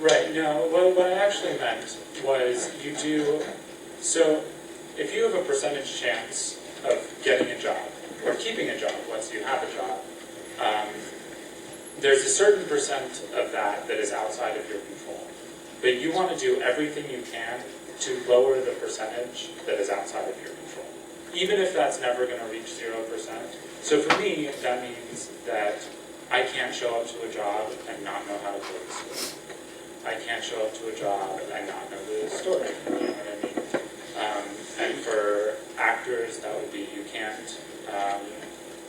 Right, no, what I actually meant was you do, so if you have a percentage chance of getting a job, or keeping a job once you have a job, there's a certain percent of that that is outside of your control. But you want to do everything you can to lower the percentage that is outside of your control, even if that's never going to reach 0%. So for me, that means that I can't show up to a job and not know how to go to school. I can't show up to a job and not know the story, you know what I mean? And for actors, that would be you can't,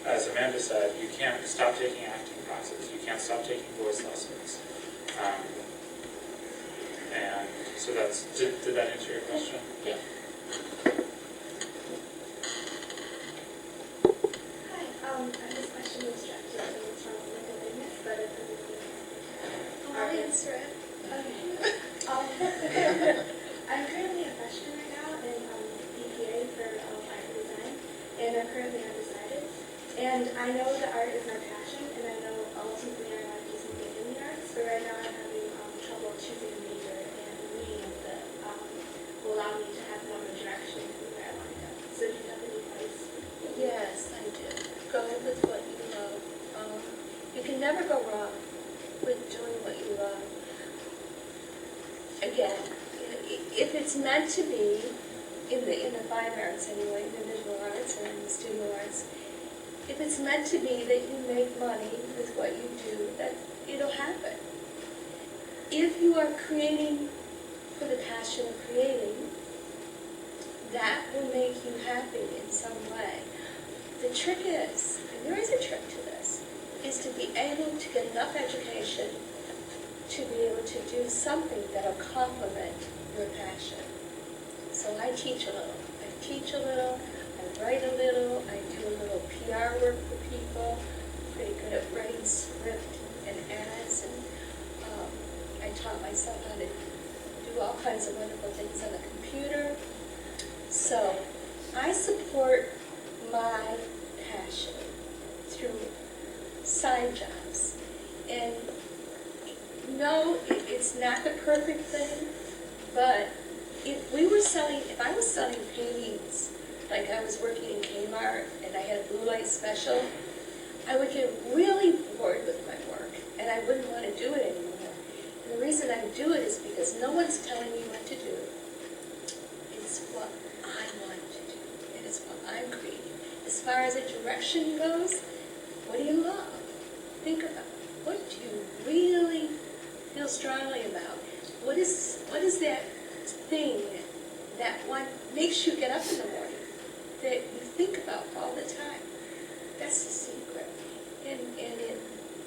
as Amanda said, you can't stop taking acting classes, you can't stop taking voice lessons. And so that's, did that answer your question? Yeah. Hi, this question was directed to me from like a business, but it doesn't mean I'll answer it. Okay. I'm currently a freshman right now in BPA for art and design, and I'm currently undecided. And I know that art is my passion, and I know ultimately I want to do something in the arts, but right now I'm having trouble choosing a major and reading that will allow me to have more of a direction in where I want to go. So do you have any advice? Yes, I do. Go with what you love. You can never go wrong with doing what you love. Again, if it's meant to be, in the fine arts anyway, the visual arts and the studio arts, if it's meant to be that you make money with what you do, that it'll happen. If you are creating for the passion of creating, that will make you happy in some way. The trick is, and there is a trick to this, is to be able to get enough education to be able to do something that will complement your passion. So I teach a little. I write a little, I do a little PR work for people, I'm pretty good at writing script and ads, and I taught myself how to do all kinds of wonderful things on the computer. So I support my passion through side jobs. And no, it's not the perfect thing, but if I was selling paintings, like I was working in Kmart and I had a blue light special, I would get really bored with my work and I wouldn't want to do it anymore. And the reason I do it is because no one's telling me what to do. It's what I want to do, and it's what I'm creating. As far as a direction goes, what do you love? Think about it. What do you really feel strongly about? What is that thing that one makes you get up in the morning, that you think about all the time? That's the secret. And in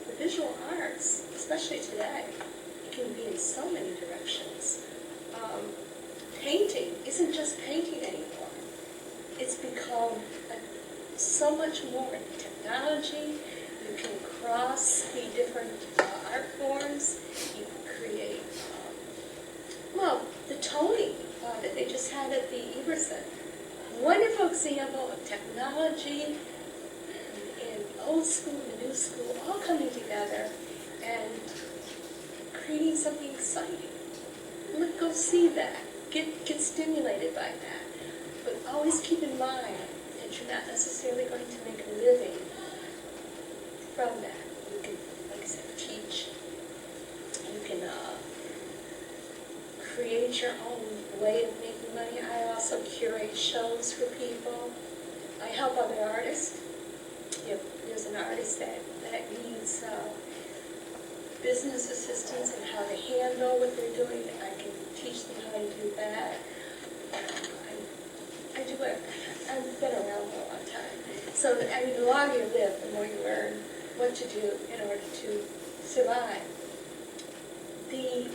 the visual arts, especially today, it can be in so many directions. Painting isn't just painting anymore. It's become so much more technology. You can cross the different art forms. You can create, the toning that they just had at the Everson. Wonderful example of technology and old school and new school all coming together and creating something exciting. Go see that. Get stimulated by that. But always keep in mind that you're not necessarily going to make a living from that. You can, like I said, teach. You can create your own way of making money. I also curate shows for people. I help other artists. If there's an artist that needs business assistance and how to handle what they're doing, I can teach them how to do that. I do it. I've been around for a long time. So, I mean, the longer you live, the more you learn what to do in order to survive. The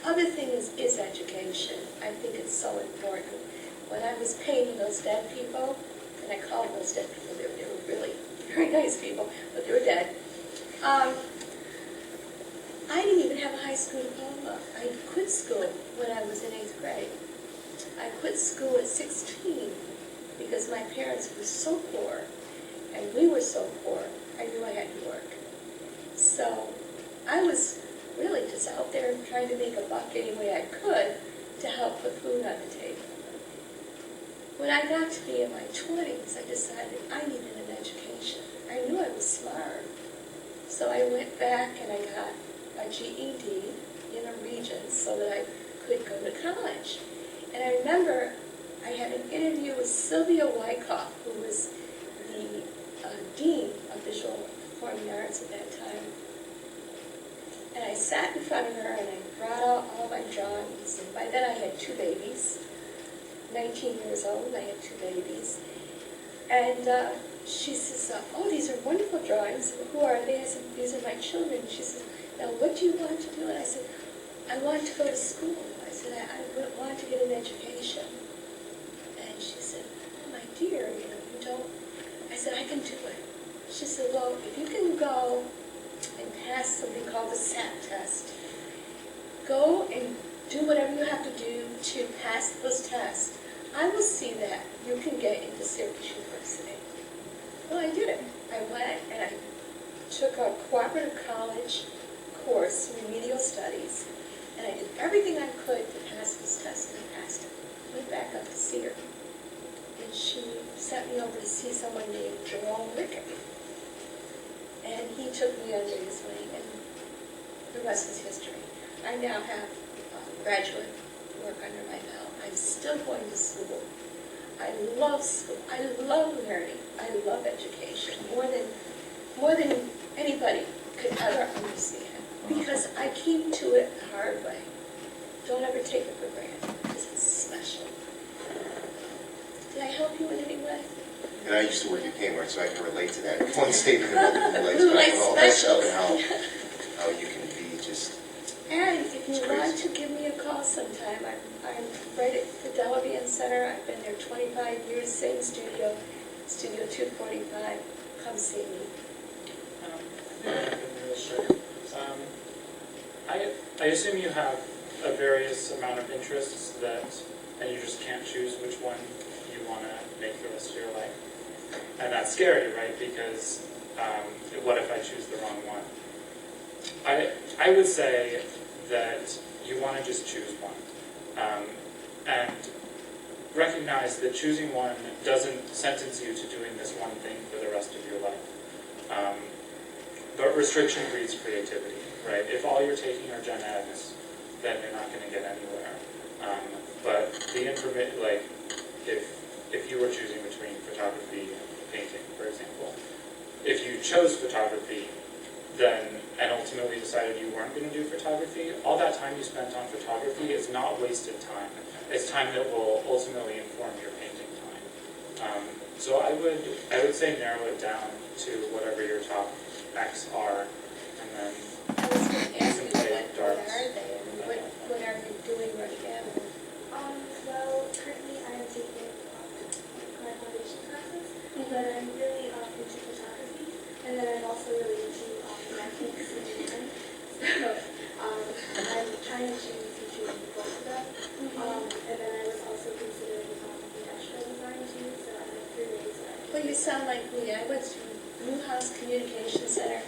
other thing is education. I think it's so important. When I was painting those dead people, and I called those dead people, they were really very nice people, but they were dead. I didn't even have a high school diploma. I quit school when I was in 8th grade. I quit school at 16 because my parents were so poor, and we were so poor, I knew I had to work. So I was really just out there trying to make a buck any way I could to help put food on the table. When I got to be in my 20s, I decided I needed an education. I knew I was smart. So I went back and I got a GED in a region so that I could go to college. And I remember I had an interview with Sylvia Wyckoff, who was the Dean of Visual Performing Arts at that time. And I sat in front of her and I brought out all my drawings. And by then I had 2 babies. 19 years old, I had 2 babies. And she says, oh, these are wonderful drawings. Who are they? I said, these are my children. She says, now what do you want to do? And I said, I want to go to school. I said, I want to get an education. And she said, oh, my dear, you don't. I said, I can do it. She said, well, if you can go and pass something called the SAT test, go and do whatever you have to do to pass those tests. I will see that you can get into Syracuse University. Well, I did it. I went and I took a cooperative college course, remedial studies, and I did everything I could to pass this test and I passed it. Went back up to see her. And she sent me over to see someone named Jerome Rickett. And he took me under his wing, and the rest is history. I now have graduate work under my belt. I'm still going to school. I love school. I love learning. I love education more than anybody could ever understand. Because I came to it the hard way. Don't ever take it for granted, because it's special. Did I help you in any way? And I used to work at Kmart, so I can relate to that. One statement about the Blue light special. And how you can be just... And if you want to give me a call sometime, I'm right at the Delavan Center. I've been there 25 years, same studio, Studio 245. Come see me. I assume you have a various amount of interests and you just can't choose which one you want to make the rest of your life. And that's scary, right? Because what if I choose the wrong one? I would say that you want to just choose one. And recognize that choosing one doesn't sentence you to doing this one thing for the rest of your life. But restriction breeds creativity, right? If all you're taking are gen eds, then you're not going to get anywhere. But the if you were choosing between photography and painting, for example, if you chose photography, and ultimately decided you weren't going to do photography, all that time you spent on photography is not wasted time. It's time that will ultimately inform your painting time. So I would say narrow it down to whatever your top X are, and then I was going to ask you, what darts. are they? And what are you doing right now? Well, currently I am taking my foundation classes, but I'm really into photography, and then I'm also really into mechanics and design. So I'm trying to choose between both of them. And then I was also considering industrial design too, so I have 3 ways that I Well, you sound like me. I went to Newhouse Communication Center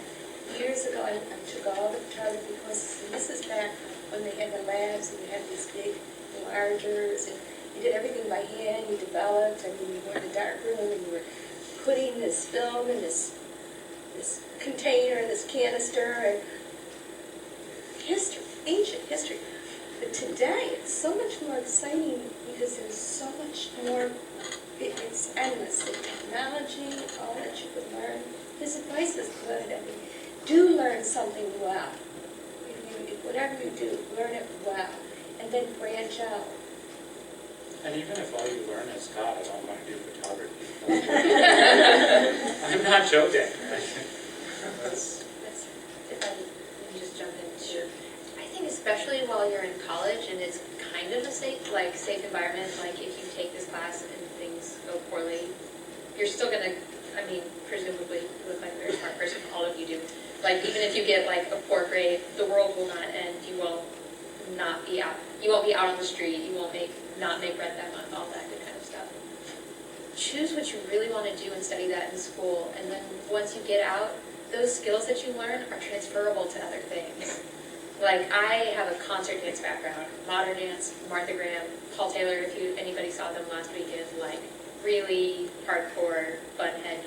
years ago. I took all the photography courses, and this is back when they had the labs and you had these big enlargers, and you did everything by hand. You developed. I mean, you were in the dark room and you were putting this film in this container, this canister, and history, ancient history. But today, it's so much more exciting because there's so much more. It's endless. The technology, all that you can learn. His advice is good. I mean, do learn something well. Whatever you do, learn it well, and then branch out. And even if all you learn is, God, I don't want to do photography. I'm not joking. If I can just jump in, sure. I think especially while you're in college and it's kind of a safe environment, like if you take this class and things go poorly, you're still going to, I mean, presumably you look like a very smart person, all of you do. Like even if you get like a poor grade, the world will not end. You won't be out on the street. You won't not make rent that month, all that good kind of stuff. Choose what you really want to do and study that in school, and then once you get out, those skills that you learn are transferable to other things. Like, I have a concert dance background, modern dance, Martha Graham, Paul Taylor, if anybody saw them last weekend, like, really hardcore, bunhead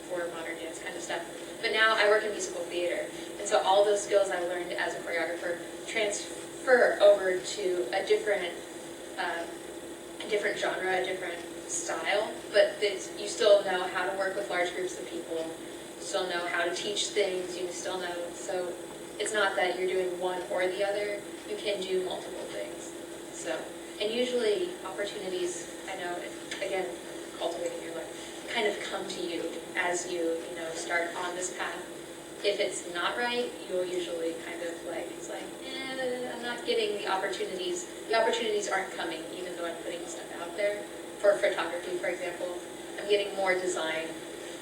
for modern dance kind of stuff. But now I work in musical theater, and so all those skills I learned as a choreographer transfer over to a different genre, a different style, but you still know how to work with large groups of people, you still know how to teach things, you still know, so it's not that you're doing one or the other, you can do multiple things. So, and usually opportunities, I know, again, cultivating your life, kind of come to you as you start on this path. If it's not right, you'll usually kind of like, it's like, I'm not getting the opportunities. The opportunities aren't coming, even though I'm putting stuff out there. For photography, for example, I'm getting more design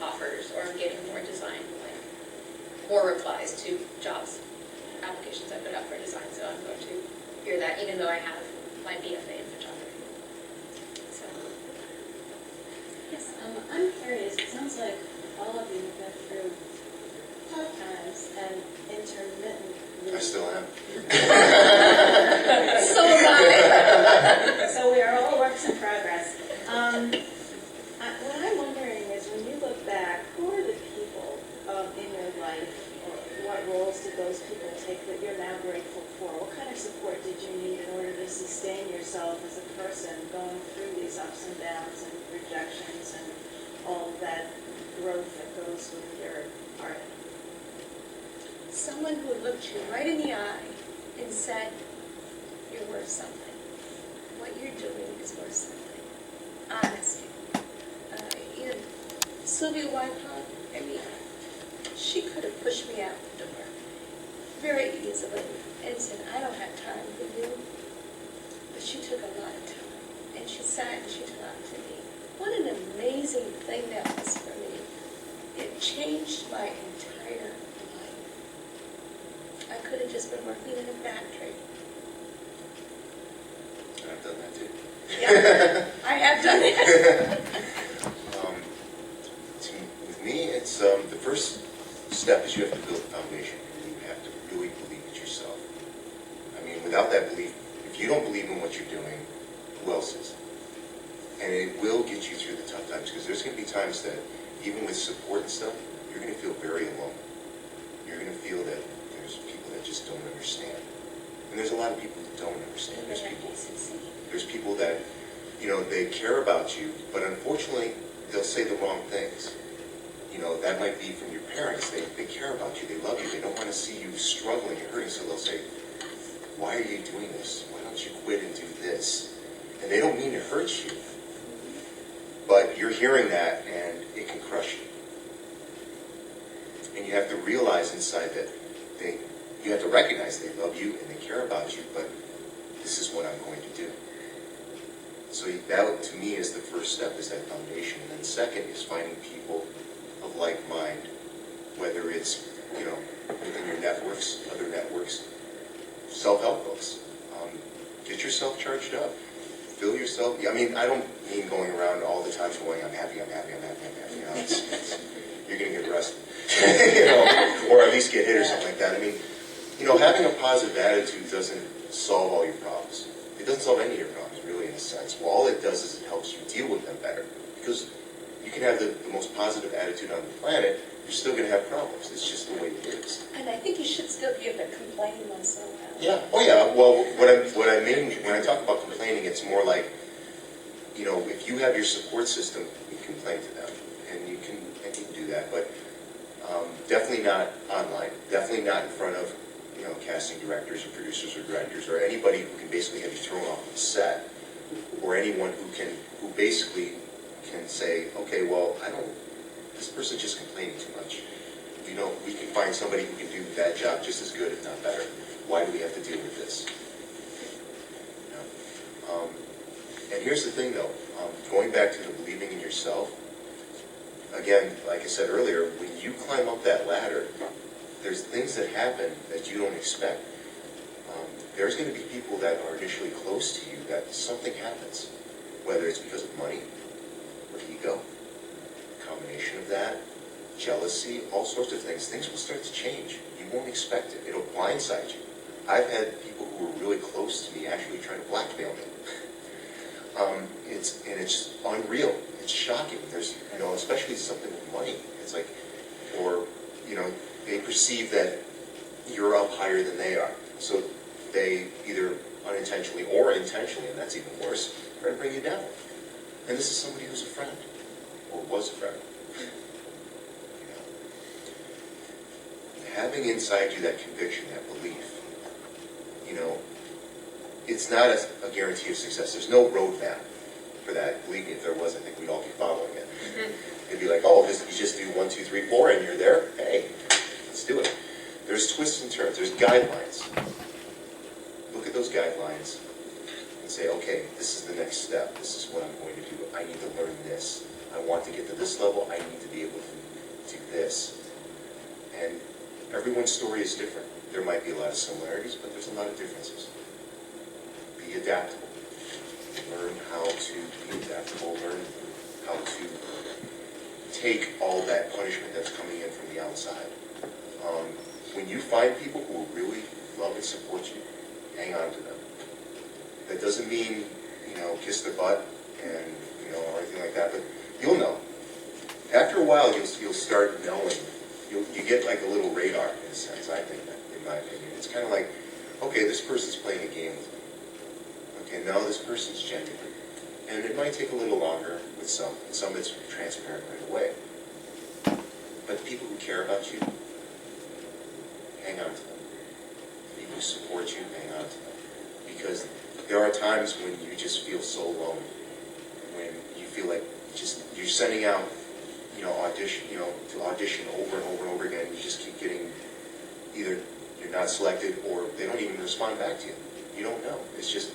offers, or I'm getting more design, like, more replies to jobs, applications I put out for design, so I'm going to hear that, even though I have my BFA in photography. So, yes, I'm curious, it sounds like all of you have been through tough times and intermittent. I still am. So am I. So we are all works in progress. What I'm wondering is, when you look back, who are the people in your life, or what roles did those people take that you're now grateful for? What kind of support did you need in order to sustain yourself as a person going through these ups and downs and rejections and all of that growth that goes with your art? Someone who looked you right in the eye and said, you're worth something. What you're doing is worth something. Honesty. Sylvia Whitehall, I mean, she could have pushed me out the door very easily and said, I don't have time for you. But she took a lot of time. And she sat and she talked to me. What an amazing thing that was for me. It changed my entire life. I could have just been working in a factory. I've done that too. Yeah, I have done it. With me, it's the first step is you have to build a foundation. You have to really believe it yourself. I mean, without that belief, if you don't believe in what you're doing, who else is? And it will get you through the tough times, because there's going to be times that, even with support and stuff, you're going to feel very alone. You're going to feel that there's people that just don't understand. And there's a lot of people who don't understand. There's people that, they care about you, but unfortunately, they'll say the wrong things. That might be from your parents. They care about you. They love you. They don't want to see you struggling and hurting, so they'll say, why are you doing this? Why don't you quit and do this? And they don't mean to hurt you. But you're hearing that, and it can crush you. And you have to realize inside that you have to recognize they love you and they care about you, but this is what I'm going to do. So that, to me, is the first step, is that foundation. And then second is finding people of like mind, whether it's, within your networks, other networks, self-help books. Get yourself charged up. Fill yourself. I mean, I don't mean going around all the time going, I'm happy, I'm happy, I'm happy, I'm happy. You're going to get arrested. Or at least get hit or something like that. I mean, having a positive attitude doesn't solve all your problems. It doesn't solve any of your problems, really, in a sense. Well, all it does is it helps you deal with them better. Because you can have the most positive attitude on the planet, you're still going to have problems. It's just the way it is. And I think you should still be able to complain once in a while. Yeah. Oh, yeah. Well, what I mean when I talk about complaining, it's more like, if you have your support system, you complain to them, and you can do that. But definitely not online. Definitely not in front of casting directors or producers or directors or anybody who can basically have you thrown off the set, or anyone who basically can say, okay, well, this person's just complaining too much. We can find somebody who can do that job just as good, if not better. Why do we have to deal with this? And here's the thing, though. Going back to the believing in yourself, again, like I said earlier, when you climb up that ladder, there's things that happen that you don't expect. There's going to be people that are initially close to you that something happens, whether it's because of money or ego, combination of that, jealousy, all sorts of things. Things will start to change. You won't expect it. It'll blindside you. I've had people who were really close to me actually trying to blackmail me. It's unreal. It's shocking. There's, you know, especially something with money. It's like, or, you know, they perceive that you're up higher than they are. So they either unintentionally or intentionally, and that's even worse, try to bring you down. And this is somebody who's a friend, or was a friend. You know? Having inside you that conviction, that belief, you know, it's not a guarantee of success. There's no roadmap for that. Believe me, if there was, I think we'd all be following it. It'd be like, oh, you just do 1, 2, 3, 4, and you're there. Hey, let's do it. There's twists and turns. There's guidelines. Look at those guidelines and say, okay, this is the next step. This is what I'm going to do. I need to learn this. I want to get to this level. I need to be able to do this. And everyone's story is different. There might be a lot of similarities, but there's a lot of differences. Be adaptable. Learn how to be adaptable. Learn how to take all that punishment that's coming in from the outside. When you find people who really love and support you, hang on to them. That doesn't mean, you know, kiss their butt and, you know, or anything like that, but you'll know. After a while, you'll start knowing. You get like a little radar, in a sense, I think, in my opinion. It's kind of like, okay, this person's playing a game with me. Okay, now this person's genuine. And it might take a little longer with some. Some it's transparent right away. But the people who care about you, hang on to them. People who support you, hang on to them. Because there are times when you just feel so alone. When you feel like you're sending out, you know, to audition over and over and over again. You just keep getting, either you're not selected or they don't even respond back to you. You don't know. It's just,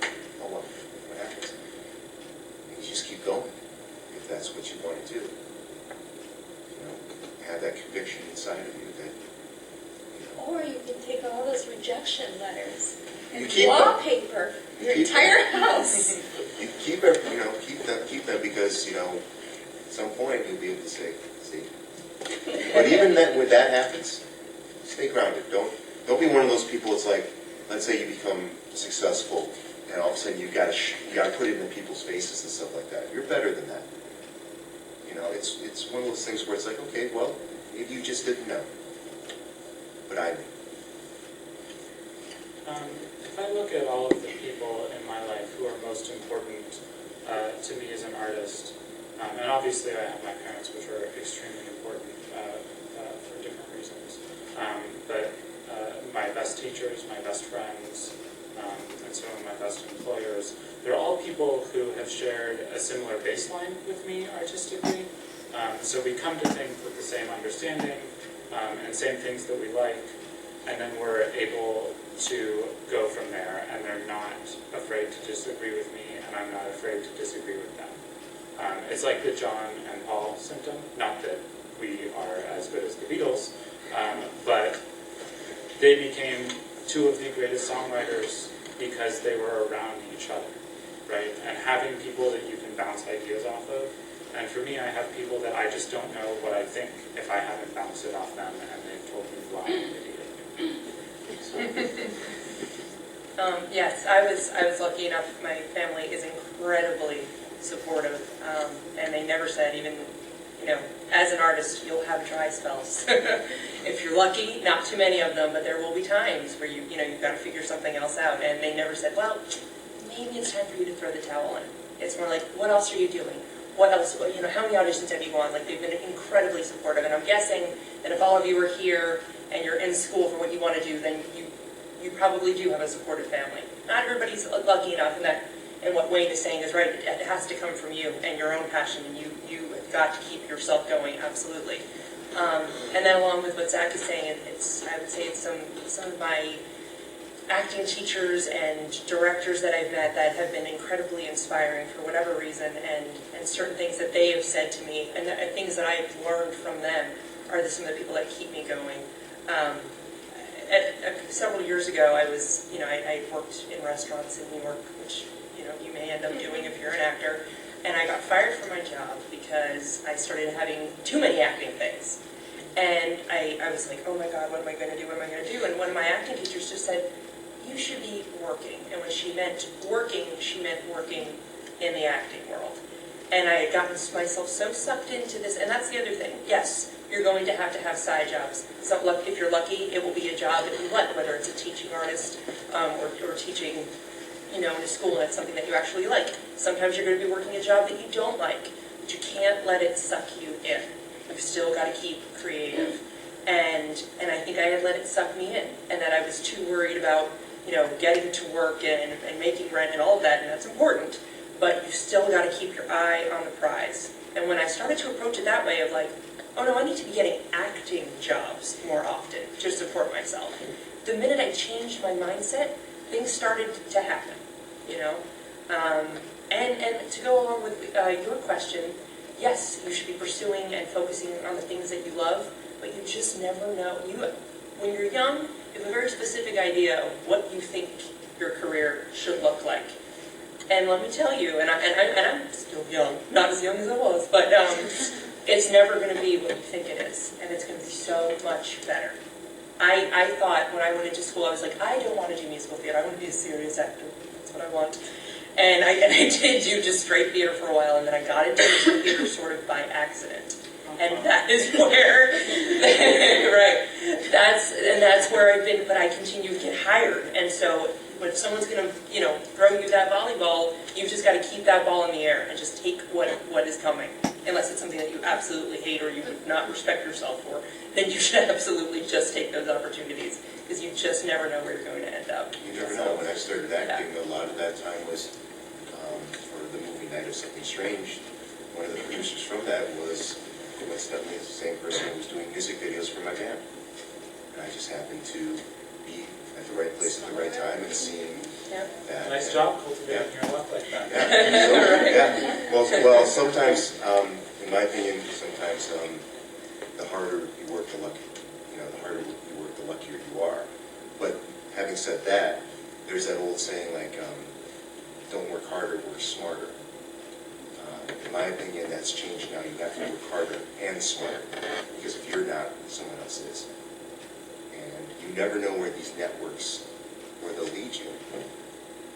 oh well, what happens? And you just keep going if that's what you want to do. You know, have that conviction inside of you that, you know. Or you can take all those rejection letters and keep wallpaper your entire house. You keep it, you know, keep them because, you know, at some point you'll be able to say, see. But even then, when that happens, stay grounded. Don't be one of those people. It's like, let's say you become successful, and all of a sudden you got to put it in people's faces and stuff like that. You're better than that. You know, it's one of those things where it's like, okay, well, maybe you just didn't know, but I knew. If I look at all of the people in my life who are most important to me as an artist, and obviously I have my parents, which are extremely important for different reasons, but my best teachers, my best friends, and some of my best employers, they're all people who have shared a similar baseline with me artistically. So we come to things with the same understanding and same things that we like, and then we're able to go from there, and they're not afraid to disagree with me, and I'm not afraid to disagree with them. It's like the John and Paul symptom, not that we are as good as the Beatles, but they became two of the greatest songwriters because they were around each other, right? And having people that you can bounce ideas off of, and for me, I have people that I just don't know what I think if I haven't bounced it off them, and they've told me why I'm an idiot. Yes, I was lucky enough. My family is incredibly supportive, and they never said, even, you know, as an artist, you'll have dry spells. If you're lucky, not too many of them, but there will be times where you've got to figure something else out. And they never said, well, maybe it's time for you to throw the towel in. It's more like, what else are you doing? What else? You know, how many auditions have you won? Like, they've been incredibly supportive. And I'm guessing that if all of you are here and you're in school for what you want to do, then you probably do have a supportive family. Not everybody's lucky enough, and what Wayne is saying is right. It has to come from you and your own passion, and you have got to keep yourself going, absolutely. And then along with what Zack is saying, I would say it's some of my acting teachers and directors that I've met that have been incredibly inspiring for whatever reason, and certain things that they have said to me, and things that I've learned from them are some of the people that keep me going. Several years ago, I worked in restaurants in New York, which you may end up doing if you're an actor, and I got fired from my job because I started having too many acting things. And I was like, oh my God, what am I gonna do, what am I gonna do? And one of my acting teachers just said, you should be working. And when she meant working in the acting world. And I had gotten myself so sucked into this, and that's the other thing. Yes, you're going to have side jobs. So if you're lucky, it will be a job that you like, whether it's a teaching artist or teaching, in a school and it's something that you actually like. Sometimes you're going to be working a job that you don't like, but you can't let it suck you in. You've still got to keep creative. And I think I had let it suck me in, and that I was too worried about, getting to work and making rent and all of that, and that's important. But you still got to keep your eye on the prize. And when I started to approach it that way of like, oh no, I need to be getting acting jobs more often to support myself. The minute I changed my mindset, things started to happen, And to go along with your question, yes, you should be pursuing and focusing on the things that you love, but you just never know. When you're young, you have a very specific idea of what you think your career should look like. And let me tell you, and I'm still young, not as young as I was, but it's never going to be what you think it is, and it's going to be so much better. I thought when I went into school, I was like, I don't want to do musical theater, I want to be a serious actor, that's what I want. And I did do just straight theater for a while, and then I got into musical theater sort of by accident. And that is where, right, that's where I've been, but I continue to get hired, and so when someone's going to, throw you that volleyball, you've just got to keep that ball in the air and just take what is coming. Unless it's something that you absolutely hate or you would not respect yourself for, then you should absolutely just take those opportunities, because you just never know where you're going to end up. You never know. When I started acting, a lot of that time was for the movie Night of Something Strange. One of the producers from that was, coincidentally, the same person who was doing music videos for my band. And I just happened to be at the right place at the right time and seeing that. Nice job cultivating your luck like that. Yeah. Well, sometimes, in my opinion, sometimes the harder you work, the luckier. The harder you work, the luckier you are. But having said that, there's that old saying like, don't work harder, work smarter. In my opinion, that's changed now. You have to work harder and smarter, because if you're not, someone else is. And you never know where these networks, where they'll lead you.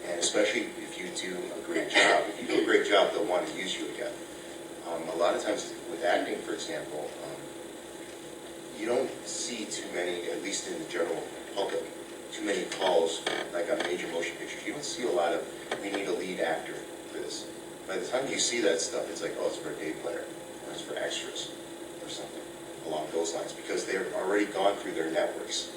And especially if you do a great job. If you do a great job, they'll want to use you again. A lot of times with acting, for example, you don't see too many, at least in the general public, too many calls, like on major motion pictures. You don't see a lot of, we need a lead actor for this. By the time you see that stuff, it's like, oh, it's for a day player, or it's for extras, or something along those lines, because they're already gone through their networks.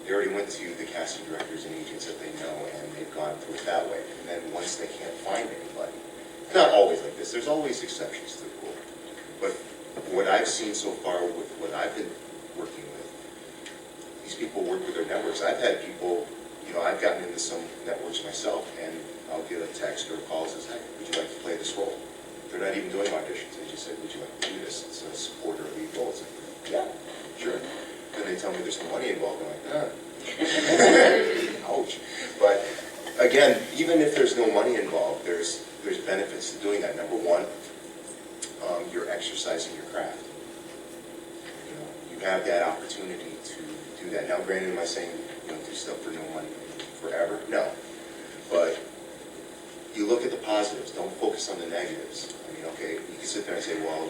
They already went to the casting directors and agents that they know, and they've gone through it that way. And then once they can't find anybody, it's not always like this, there's always exceptions to the rule. But what I've seen so far with what I've been working with, these people work with their networks. I've had people, I've gotten into some networks myself, and I'll get a text or a call that says, hey, would you like to play this role? They're not even doing auditions. They just said, would you like to do this? It's a support or lead role. It's like, yeah, sure. Then they tell me there's no money involved. I'm like, ouch. But again, even if there's no money involved, there's benefits to doing that. Number one, you're exercising your craft. You have that opportunity to do that. Now, granted, am I saying do stuff for no money forever? No. But you look at the positives. Don't focus on the negatives. I mean, okay, you can sit there and say, well,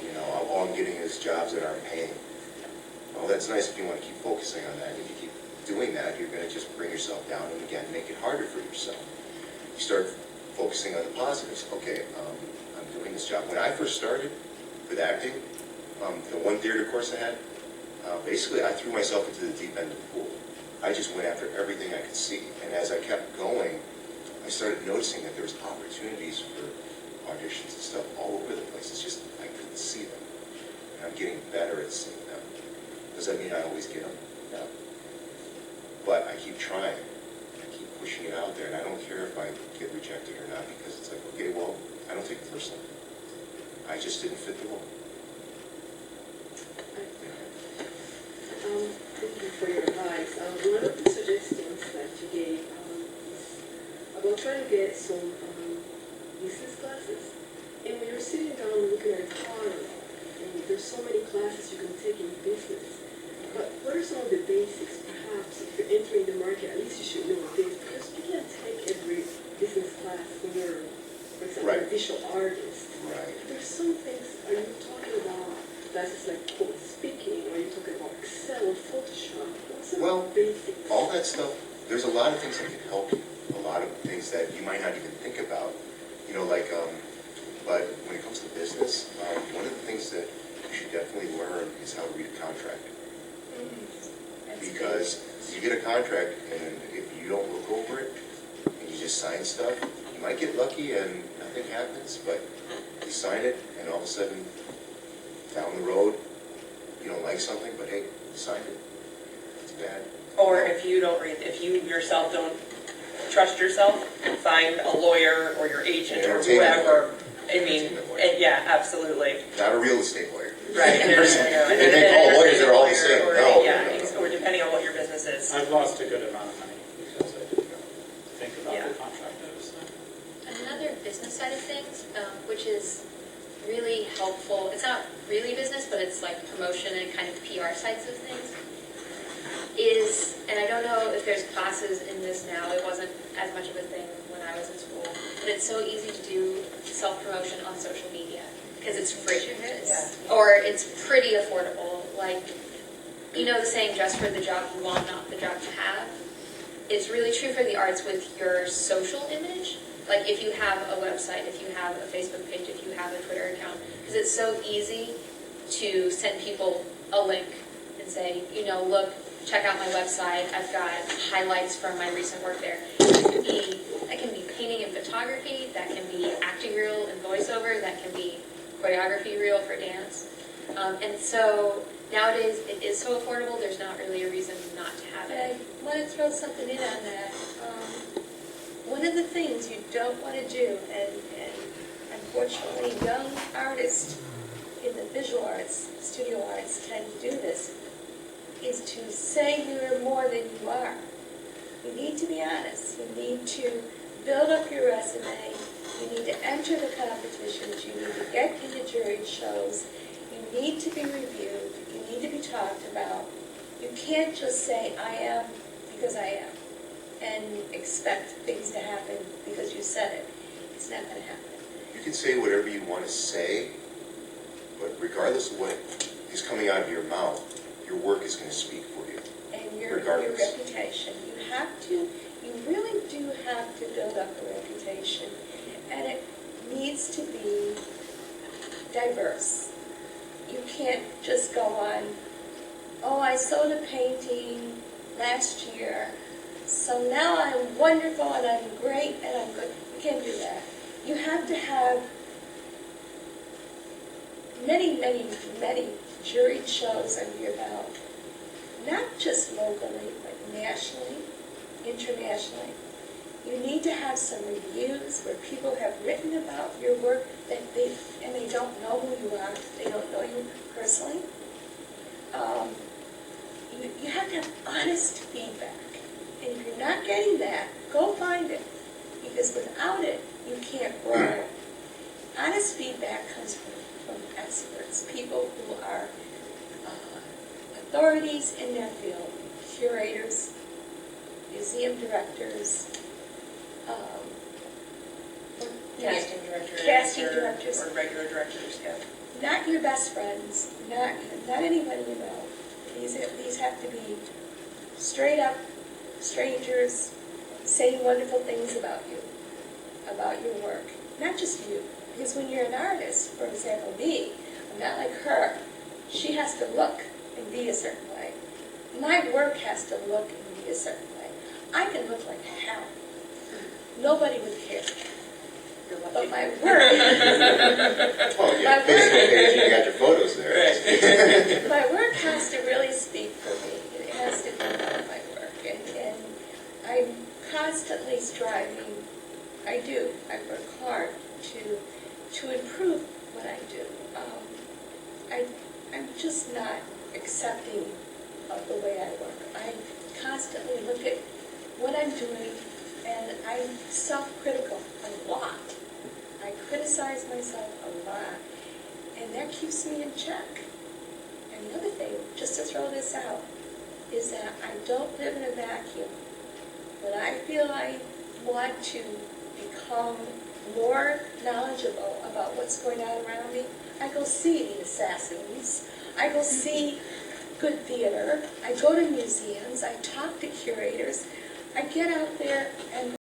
all I'm getting is jobs that aren't paying. Well, that's nice if you want to keep focusing on that. If you keep doing that, you're going to just bring yourself down and, again, make it harder for yourself. You start focusing on the positives. Okay, I'm doing this job. When I first started with acting, the one theater course I had, basically I threw myself into the deep end of the pool. I just went after everything I could see. And as I kept going, I started noticing that there was opportunities for auditions and stuff all over the place. It's just I couldn't see them. And I'm getting better at seeing them. Does that mean I always get them? No. But I keep trying. I keep pushing it out there. And I don't care if I get rejected or not, because it's like, okay, well, I don't take it personally. I just didn't fit the role. Thank you for your advice. One of the suggestions that you gave is about trying to get some business classes. And when you're sitting down looking at horror, and there's so many classes you can take in business, market, at least you should know this, because you can't take every business class when you're, for example, Right. a visual artist. Right. There's some things, are you talking about classes like public speaking, or are you talking about Excel or Photoshop? What's the Well, basics? all that stuff, there's a lot of things that can help you, a lot of things that you might not even think about, you know, like, but when it comes to business, one of the things that you should definitely learn is how to read a contract. Because you get a contract, and if you don't look over it, and you just sign stuff, you might get lucky and nothing happens, but you sign it, and all of a sudden, down the road, you don't like something, but hey, you signed it. It's bad. Or if you yourself don't trust yourself, find a lawyer or your agent or Entertainment whoever. I mean, Entertainment lawyer. yeah, absolutely. Not a real estate lawyer. Right. They think all lawyers are all the same. Or, No, yeah, no, no. or depending on what your business is. I've lost a good amount of money because I didn't think about Yeah. the contract I was signing. Another business side of things, which is really helpful, it's not really business, but it's like promotion and kind of PR sides of things, is, and I don't know if there's classes in this now, it wasn't as much of a thing when I was in school, but it's so easy to do self-promotion on social media, because it's free. Yeah. Or it's pretty affordable, like, you know the saying, dress for the job you want, not the job to have? It's really true for the arts with your social image. Like if you have a website, if you have a Facebook page, if you have a Twitter account, because it's so easy to send people a link and say, you know, look, check out my website, I've got highlights from my recent work there. That can be painting and photography, that can be acting reel and voiceover, that can be choreography reel for dance. And so nowadays it is so affordable, there's not really a reason not to have I it. want to throw something in on that. One of the things you don't want to do, and unfortunately young artists in the visual arts, studio arts tend to do this, is to say you're more than you are. You need to be honest. You need to build up your resume. You need to enter the competitions. You need to get into juried shows. You need to be reviewed. You need to be talked about. You can't just say, I am because I am, and expect things to happen because you said it. It's not going to happen. You can say whatever you want to say, but regardless of what is coming out of your mouth, your work is going to speak for you. And your Regardless. reputation. You really do have to build up a reputation. And it needs to be diverse. You can't just go on, oh, I sold a painting last year, so now I'm wonderful and I'm great and I'm good. You can't do that. You have to have many, many, many juried shows under your belt. Not just locally, but nationally, internationally. You need to have some reviews where people have written about your work and they don't know who you are, they don't know you personally. You have to have honest feedback. And if you're not getting that, go find it. Because without it, you can't grow. Honest feedback comes from experts, people who are authorities in their field, curators, museum directors, Casting directors. directors. Or regular directors, yeah. Not your best friends, not anybody you know. These have to be straight up strangers saying wonderful things about you, about your work. Not just you. Because when you're an artist, for example, me, I'm not like her. She has to look and be a certain way. My work has to look and be a certain way. I can look like hell. Nobody would care. But my work, Oh, yeah, Facebook page, you got your photos there. my work has to really speak for me. It has to be about my work. And I'm constantly striving. I do. I work hard to improve what I do. I'm just not accepting of the way I work. I constantly look at what I'm doing, and I'm self-critical a lot. I criticize myself a lot, and that keeps me in check. And the other thing, just to throw this out, is that I don't live in a vacuum. feel I want to become more knowledgeable about what's going on around me, I go see the Assassins, I go see good theater, I go to museums, I talk to curators, I get out there and